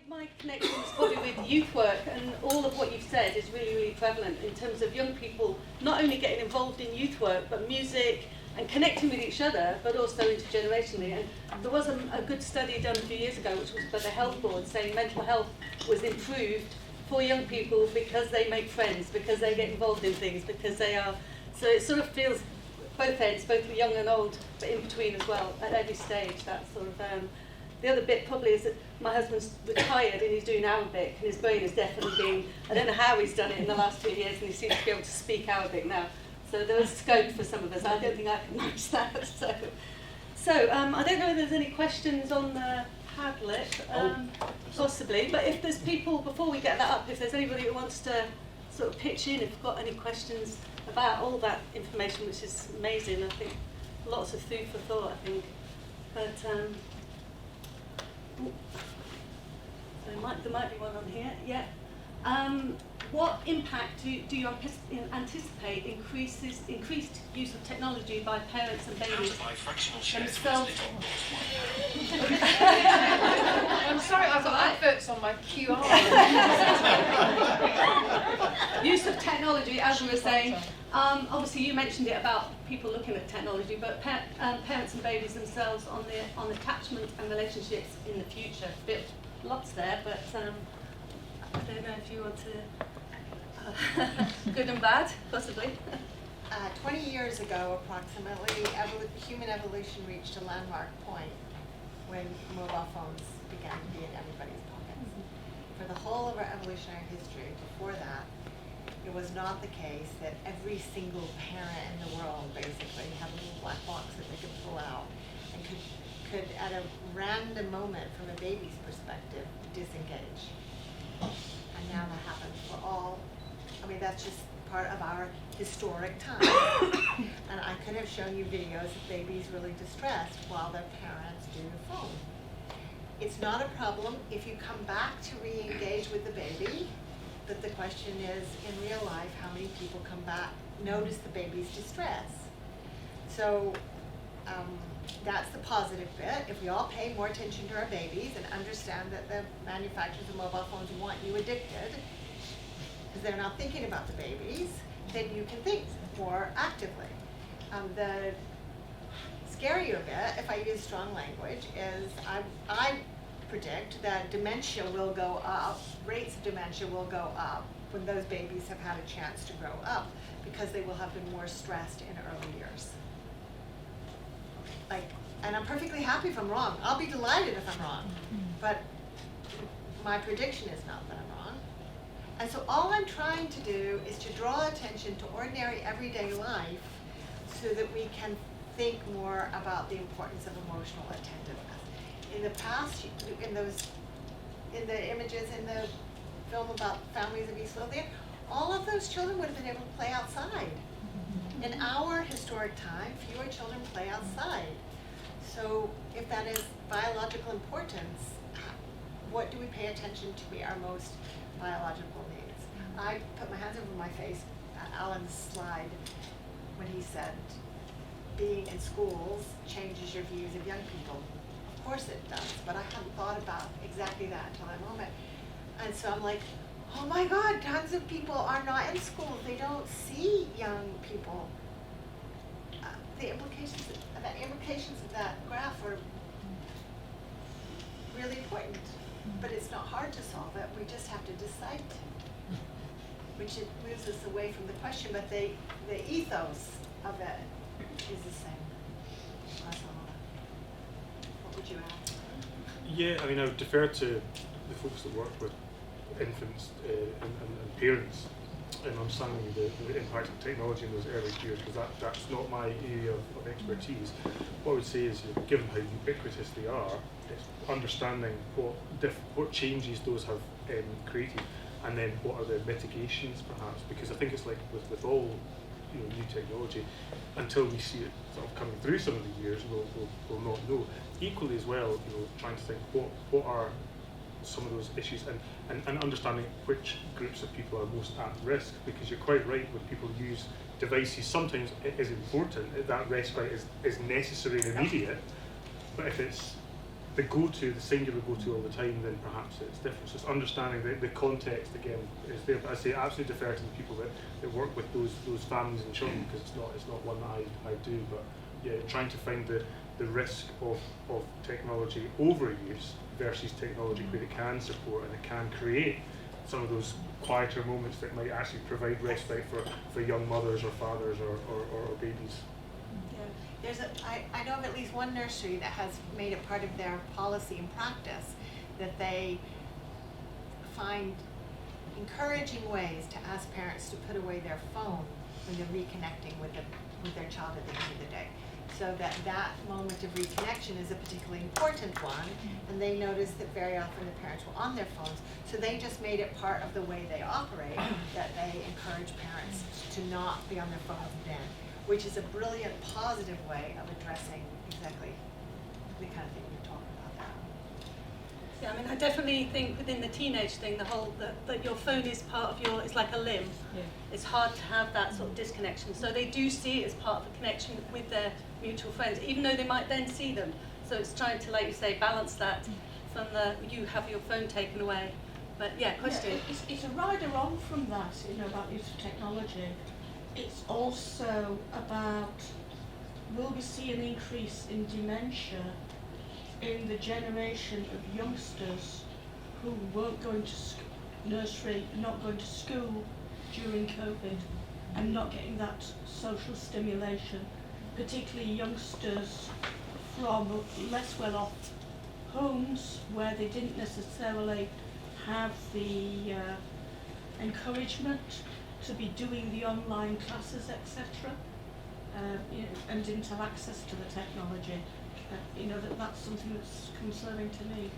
my connection is probably with youth work, and all of what you've said is really, really prevalent in terms of young people not only getting involved in youth work, but music and connecting with each other, but also intergenerationally. And there was a good study done a few years ago, which was by the Health Board, saying mental health was improved for young people because they make friends, because they get involved in things, because they are. So it sort of feels both ends, both the young and old, but in between as well, at every stage. That sort of. The other bit probably is that my husband's retired and he's doing Arabic, and his brain has definitely been, I don't know how he's done it in the last 2 years, and he seems to be able to speak Arabic now. So there was scope for some of us. I don't think I can match that. So I don't know if there's any questions on the Padlet, possibly, but if there's people, before we get that up, if there's anybody who wants to sort of pitch in, if you've got any questions about all that information, which is amazing, I think lots of food for thought, I think. But there might be one on here. Yeah. What impact do you anticipate increased use of technology by parents and babies themselves? I'm sorry, I've got adverts on my QR. Use of technology, as we were saying. Obviously, you mentioned it about people looking at technology, but parents and babies themselves on attachment and relationships in the future. Lots there, but I don't know if you want to. Good and bad, possibly. 20 years ago, approximately, human evolution reached a landmark point when mobile phones began to be in everybody's pockets. For the whole of our evolutionary history, before that, it was not the case that every single parent in the world basically had a little black box that they could pull out and could at a random moment, from a baby's perspective, disengage. And now that happens for all. I mean, that's just part of our historic time. And I could have shown you videos of babies really distressed while their parents do the phone. It's not a problem if you come back to re-engage with the baby, but the question is, in real life, how many people come back, notice the baby's distress? So that's the positive bit. If we all pay more attention to our babies and understand that the manufacturers of mobile phones want you addicted, because they're not thinking about the babies, then you can think more actively. The scarier bit, if I use strong language, is I predict that dementia will go up, rates of dementia will go up when those babies have had a chance to grow up, because they will have been more stressed in early years. And I'm perfectly happy if I'm wrong. I'll be delighted if I'm wrong, but my prediction is not that I'm wrong. And so all I'm trying to do is to draw attention to ordinary everyday life so that we can think more about the importance of emotional attentiveness. In the past, in the images in the film about families of East Lothian, all of those children would have been able to play outside. In our historic time, fewer children play outside. So if that is biological importance, what do we pay attention to be our most biological needs? I put my hands over my face at Alan's slide when he said, being in schools changes your views of young people. Of course it does, but I hadn't thought about exactly that until that moment. And so I'm like, oh my God, tons of people are not in school. They don't see young people. The implications of that graph are really important, but it's not hard to solve it. We just have to decide to, which it moves us away from the question, but the ethos of it is the same. What would you ask? Yeah, I mean, I would defer to the folks that work with infants and parents in understanding the impact of technology in those early years, because that's not my area of expertise. What I would say is, given how ubiquitous they are, it's understanding what changes those have created, and then what are the mitigations perhaps, because I think it's like with all new technology, until we see it sort of coming through some of the years, we'll not know. Equally as well, trying to think what are some of those issues, and understanding which groups of people are most at risk, because you're quite right, when people use devices, sometimes it is important, that respite is necessary and immediate, but if it's the go-to, the singular go-to all the time, then perhaps it's different. So it's understanding the context again is there. But I say absolutely defer to the people that work with those families and children, because it's not one that I do. But yeah, trying to find the risk of technology overuse versus technology where it can support and it can create some of those quieter moments that might actually provide respite for young mothers or fathers or babies. I know of at least one nursery that has made it part of their policy and practice that they find encouraging ways to ask parents to put away their phone when they're reconnecting with their child at the end of the day. So that moment of reconnection is a particularly important one, and they notice that very often the parents were on their phones, so they just made it part of the way they operate, that they encourage parents to not be on their phones then, which is a brilliant, positive way of addressing exactly the kind of thing you're talking about there. Yeah, I mean, I definitely think within the teenage thing, the whole that your phone is part of it's like a limb. Yeah. It's hard to have that sort of disconnection. So they do see it as part of a connection with their mutual friends, even though they might then see them. So it's trying to, like you say, balance that from you have your phone taken away. But yeah, question. Yeah, it's a rider on from that, about use of technology. It's also about, will we see an increase in dementia in the generation of youngsters who weren't going to nursery, not going to school during COVID, and not getting that social stimulation, particularly youngsters from less well-off homes where they didn't necessarily have the encouragement to be doing the online classes, etc., and didn't have access to the technology. That's something that's concerning to me.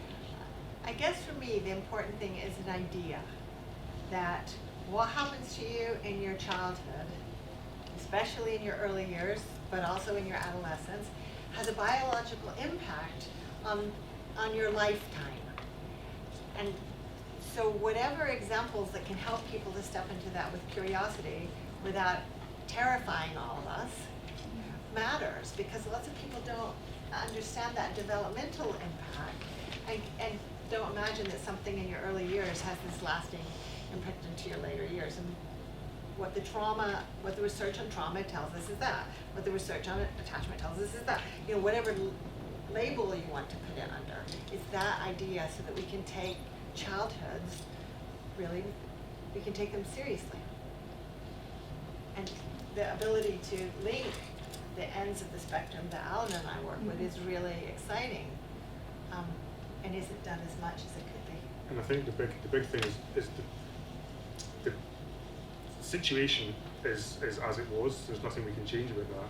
I guess for me, the important thing is an idea that what happens to you in your childhood, especially in your early years, but also in your adolescence, has a biological impact on your lifetime. And so whatever examples that can help people to step into that with curiosity without terrifying all of us matters, because lots of people don't understand that developmental impact and don't imagine that something in your early years has this lasting imprint into your later years. And what the research on trauma tells us is that. What the research on attachment tells us is that. Whatever label you want to put it under, it's that idea so that we can take childhoods, really, we can take them seriously. And the ability to link the ends of the spectrum that Alan and I work with is really exciting, and isn't done as much as it could be. And I think the big thing is the situation is as it was. There's nothing we can change about that.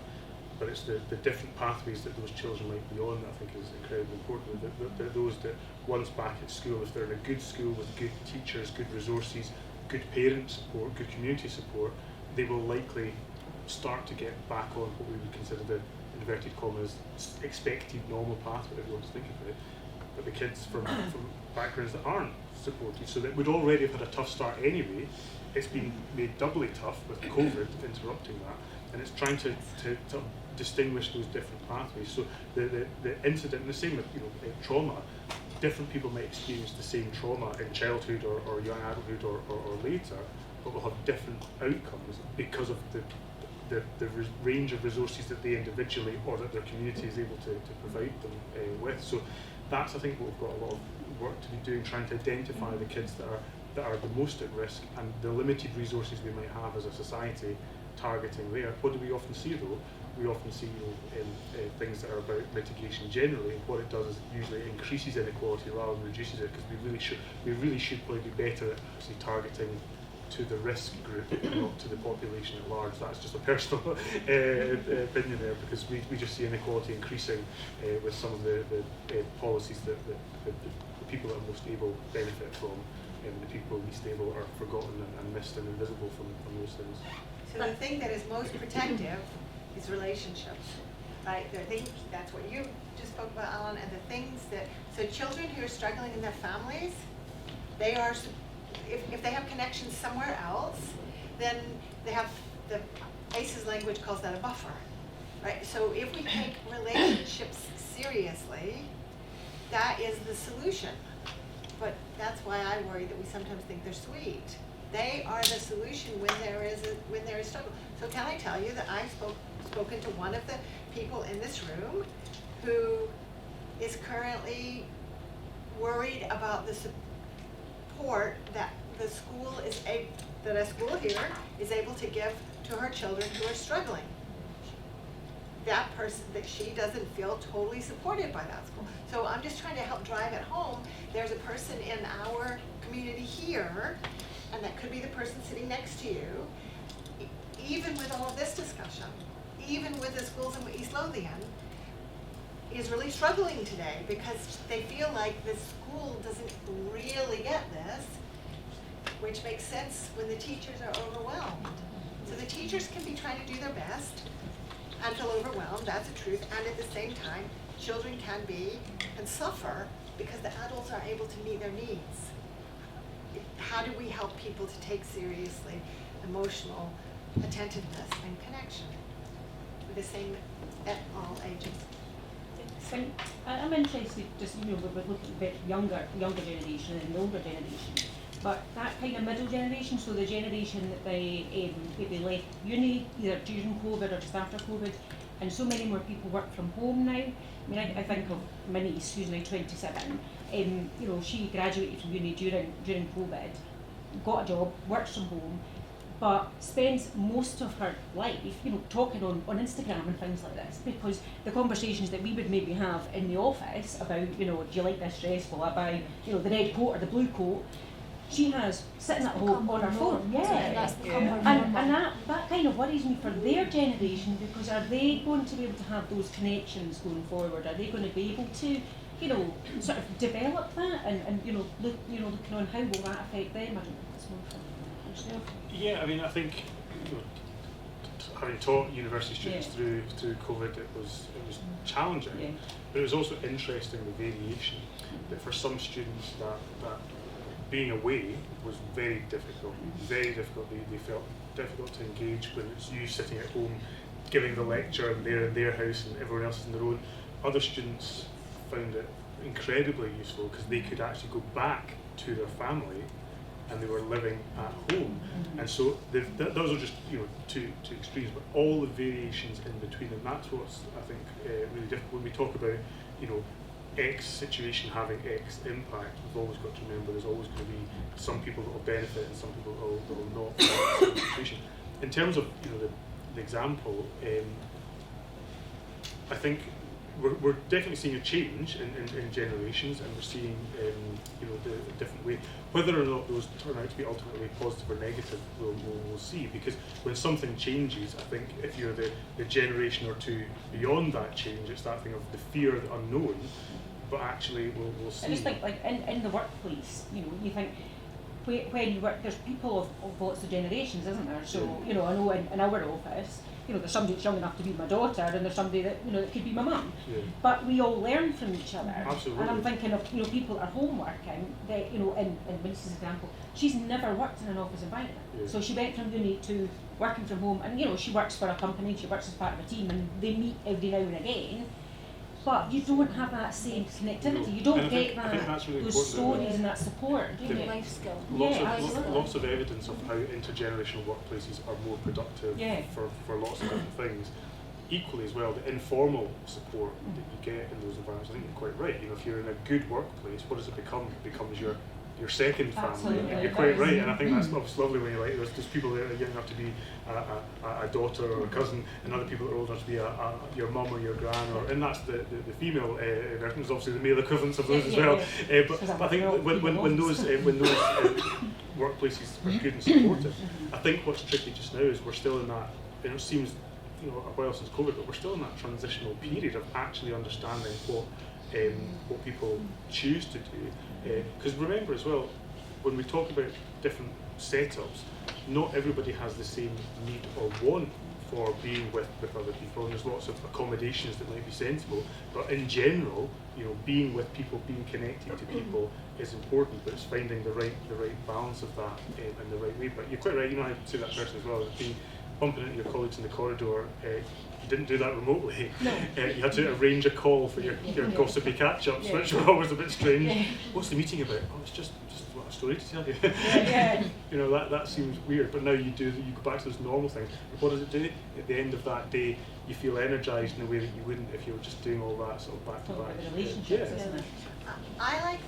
But it's the different pathways that those children might be on that I think is incredibly important. Those that once back at school, if they're in a good school with good teachers, good resources, good parent support, good community support, they will likely start to get back on what we would consider the inverted commas expected normal path, whatever you want to think of it. But the kids from backgrounds that aren't supported, so that would already have had a tough start anyway, it's been made doubly tough with COVID interrupting that, and it's trying to distinguish those different pathways. So the incident, the same with trauma, different people may experience the same trauma in childhood or young adulthood or later, but will have different outcomes because of the range of resources that they individually or that their community is able to provide them with. So that's, I think, what we've got a lot of work to be doing, trying to identify the kids that are the most at risk and the limited resources we might have as a society targeting there. What do we often see though? We often see things that are about mitigation generally. What it does is it usually increases inequality rather than reduces it, because we really should probably be better at actually targeting to the risk group, not to the population at large. That's just a personal opinion there, because we just see inequality increasing with some of the policies that the people that are most able benefit from, and the people least able are forgotten and missed and invisible from those things. So the thing that is most protective is relationships, right? That's what you just spoke about, Alan, and the things that, so children who are struggling in their families, they are, if they have connections somewhere else, then they have, the ACE's language calls that a buffer, right? So if we take relationships seriously, that is the solution. But that's why I worry that we sometimes think they're sweet. They are the solution when there is struggle. So can I tell you that I've spoken to one of the people in this room who is currently worried about the support that the school that a school here is able to give to her children who are struggling. That person, that she doesn't feel totally supported by that school. So I'm just trying to help drive it home. There's a person in our community here, and that could be the person sitting next to you, even with all of this discussion, even with the schools in East Lothian, is really struggling today because they feel like the school doesn't really get this, which makes sense when the teachers are overwhelmed. So the teachers can be trying to do their best and feel overwhelmed, that's the truth, and at the same time, children can be and suffer because the adults are able to meet their needs. How do we help people to take seriously emotional attentiveness and connection with the same at all ages? So I'm interested, just we're looking at a bit younger generation and the older generation, but that kind of middle generation, so the generation that they maybe left uni either during COVID or just after COVID, and so many more people work from home now. I mean, I think of my niece, who's now 27. She graduated from uni during COVID, got a job, works from home, but spends most of her life, talking on Instagram and things like this, because the conversations that we would maybe have in the office about, do you like this dress? Will I buy, the red coat or the blue coat? She has sitting at home on her phone. Yeah. And that kind of worries me for their generation, because are they going to be able to have those connections going forward? Are they going to be able to, sort of develop that and looking on how will that affect them? I don't know if that's more for yourself. Yeah, I mean, I think having taught university students through COVID, it was challenging, but it was also interesting the variation. That for some students that being away was very difficult. Very difficult. They felt difficult to engage when it's you sitting at home giving the lecture and they're in their house and everyone else is in their own. Other students found it incredibly useful because they could actually go back to their family and they were living at home. And so those are just two extremes, but all the variations in between, and that's what's I think really difficult when we talk about X situation having X impact. We've always got to remember there's always going to be some people that will benefit and some people that will not from that situation. In terms of the example, I think we're definitely seeing a change in generations, and we're seeing the different way. Whether or not those turn out to be ultimately positive or negative, we'll see. Because when something changes, I think if you're the generation or two beyond that change, it's that thing of the fear of the unknown. But actually, we'll see. I just think, like in the workplace, you think when you work, there's people of lots of generations, isn't there? So I know in our office, there's somebody that's young enough to be my daughter, and there's somebody that that could be my mum. Yeah. But we all learn from each other. Absolutely. And I'm thinking of people that are home working. That in Vince's example, she's never worked in an office environment. Yeah. So she went from uni to working from home, and she works for a company. She works as part of a team, and they meet every now and again. But you don't have that same connectivity. You don't get really those stories and that support, do you? Life skill. Lots of evidence of how intergenerational workplaces are more productive for lots of different things. Equally as well, the informal support that you get in those environments, I think you're quite right. If you're in a good workplace, what does it become? It becomes your second family. Absolutely. And you're quite right, and I think that's lovely when you're like, there's people that are young enough to be a daughter or a cousin, and other people that are old enough to be your mum or your gran, and that's the female version. There's obviously the male equivalents of those as well. But I think when those workplaces are good and supportive, I think what's tricky just now is we're still in that, it seems a while since COVID, but we're still in that transitional period of actually understanding what people choose to do. Because remember as well, when we talk about different setups, not everybody has the same need or want for being with other people, and there's lots of accommodations that might be sensible, but in general, being with people, being connected to people is important, but it's finding the right balance of that in the right way. But you're quite right, I say that person as well, bumping into your colleagues in the corridor, you didn't do that remotely. No. You had to arrange a call for your gossipy catch-ups, which were always a bit strange. Yeah. What's the meeting about? Oh, it's just a story to tell you. Yeah. You know, that seems weird, but now you go back to those normal things. What does it do? At the end of that day, you feel energised in a way that you wouldn't if you were just doing all that sort of back to Talk back. about the relationships, Yeah. isn't it? I like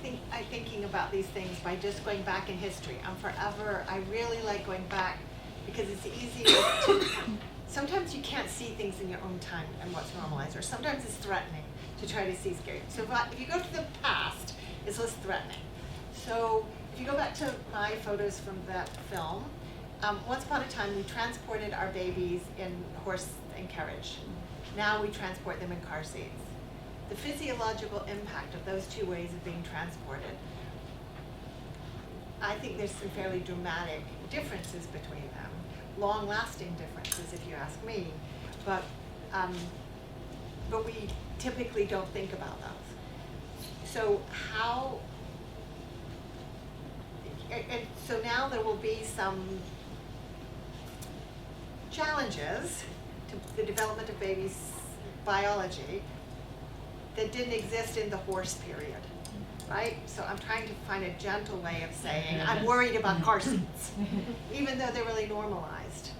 thinking about these things by just going back in history. I really like going back because it's easier to, sometimes you can't see things in your own time and what's normalized, or sometimes it's threatening to try to see scary. So if you go to the past, it's less threatening. So if you go back to my photos from that film, once upon a time we transported our babies in horse and carriage. Now we transport them in car seats. The physiological impact of those two ways of being transported, I think there's some fairly dramatic differences between them, long-lasting differences if you ask me, but we typically don't think about those. So so now there will be some challenges to the development of babies' biology that didn't exist in the horse period, right? So I'm trying to find a gentle way of saying, I'm worried about car seats, even though they're really normalized.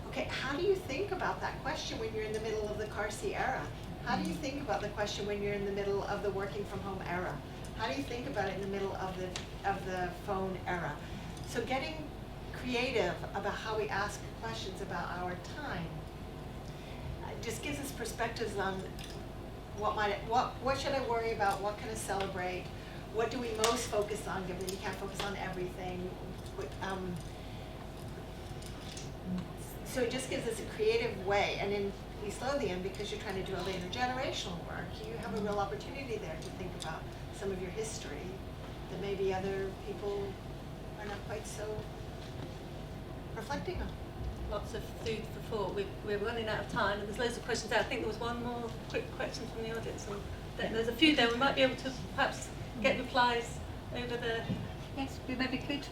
Okay, how do you think about that question when you're in the middle of the car seat era? How do you think about the question when you're in the middle of the working from home era? How do you think about it in the middle of the phone era? So getting creative about how we ask questions about our time just gives us perspectives on what should I worry about, what can I celebrate, what do we most focus on, given you can't focus on everything. So it just gives us a creative way, and in East Lothian, because you're trying to do a later generational work, you have a real opportunity there to think about some of your history that maybe other people are not quite so reflecting on. Lots of food for thought. We're running out of time, and there's loads of questions there. I think there was one more quick question from the audience, and there's a few there. We might be able to perhaps get replies over the. Yes, we maybe could.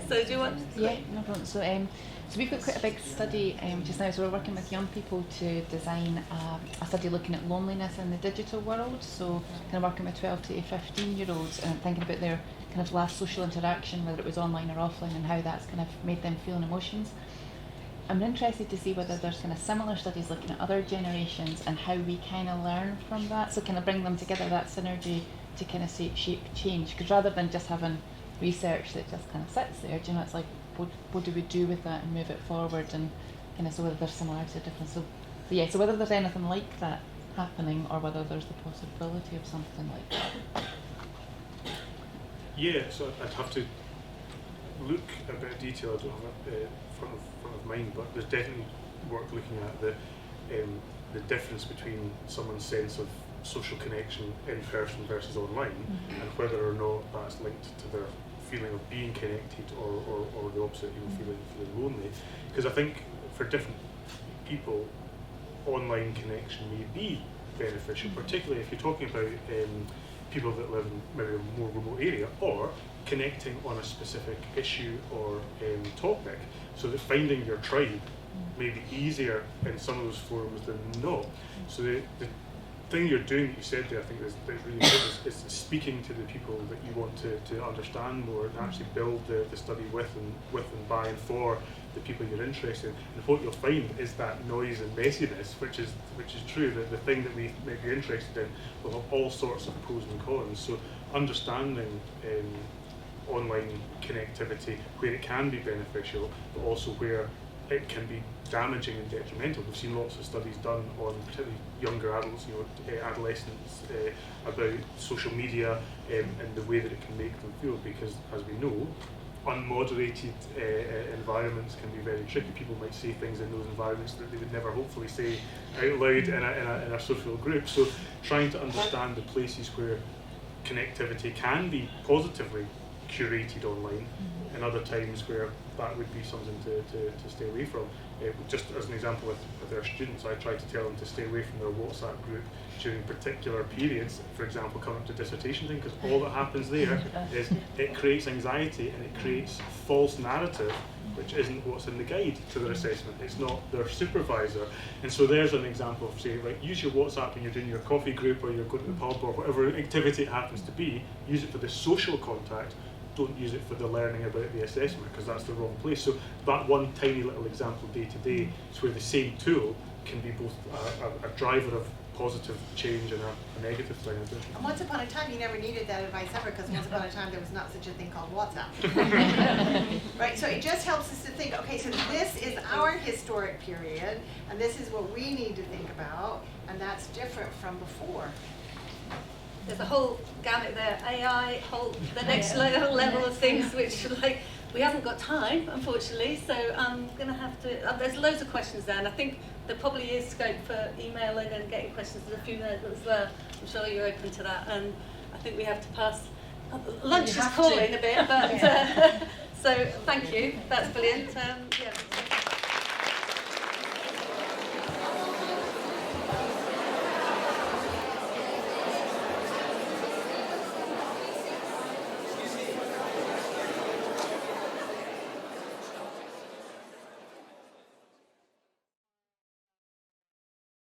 So do you want? Yeah, no problem. So we've got quite a big study just now. So we're working with young people to design a study looking at loneliness in the digital world. So kind of working with 12 to 15-year-olds and thinking about their kind of last social interaction, whether it was online or offline, and how that's kind of made them feel emotions. I'm interested to see whether there's kind of similar studies looking at other generations and how we kind of learn from that. So kind of bring them together, that synergy to kind of shape change. Because rather than just having research that just kind of sits there, do you know, it's like, what do we do with that and move it forward, and kind of so whether there's similarity or difference. So whether there's anything like that happening, or whether there's the possibility of something like that. Yeah, so I'd have to look at a bit of detail. I don't have it front of mind, but there's definitely work looking at the difference between someone's sense of social connection in person versus online, and whether or not that's linked to their feeling of being connected or the opposite, feeling lonely. Because I think for different people, online connection may be beneficial, particularly if you're talking about people that live in maybe a more remote area, or connecting on a specific issue or topic, so that finding your tribe may be easier in some of those forums than not. So the thing you're doing that you said there, I think is really good, is speaking to the people that you want to understand more, and actually build the study with and by and for the people you're interested in. And what you'll find is that noise and messiness, which is true, that the thing that we may be interested in will have all sorts of pros and cons. So understanding online connectivity, where it can be beneficial, but also where it can be damaging and detrimental. We've seen lots of studies done on particularly younger adults, adolescents, about social media and the way that it can make them feel, because as we know, unmoderated environments can be very tricky. People might say things in those environments that they would never hopefully say out loud in a social group. So trying to understand the places where connectivity can be positively curated online, and other times where that would be something to stay away from. Just as an example with our students, I try to tell them to stay away from their WhatsApp group during particular periods, for example, coming up to dissertation thing, because all that happens there is it creates anxiety and it creates false narrative, which isn't what's in the guide to their assessment. It's not their supervisor. And so there's an example of saying, right, use your WhatsApp when you're doing your coffee group or you're going to the pub or whatever activity it happens to be. Use it for the social contact. Don't use it for the learning about the assessment, because that's the wrong place. So that one tiny little example day to day is where the same tool can be both a driver of positive change and a negative thing. And once upon a time, you never needed that advice ever, because once upon a time there was not such a thing called WhatsApp. Right, so it just helps us to think, okay, so this is our historic period, and this is what we need to think about, and that's different from before. There's a whole gamut there, AI, the next level of things, which we haven't got time, unfortunately, so I'm going to have to, there's loads of questions there, and I think there probably is scope for emailing and getting questions. There's a few there as well. I'm sure you're open to that, and I think we have to pass. Lunch is calling a bit, but so thank you. That's brilliant. Yeah.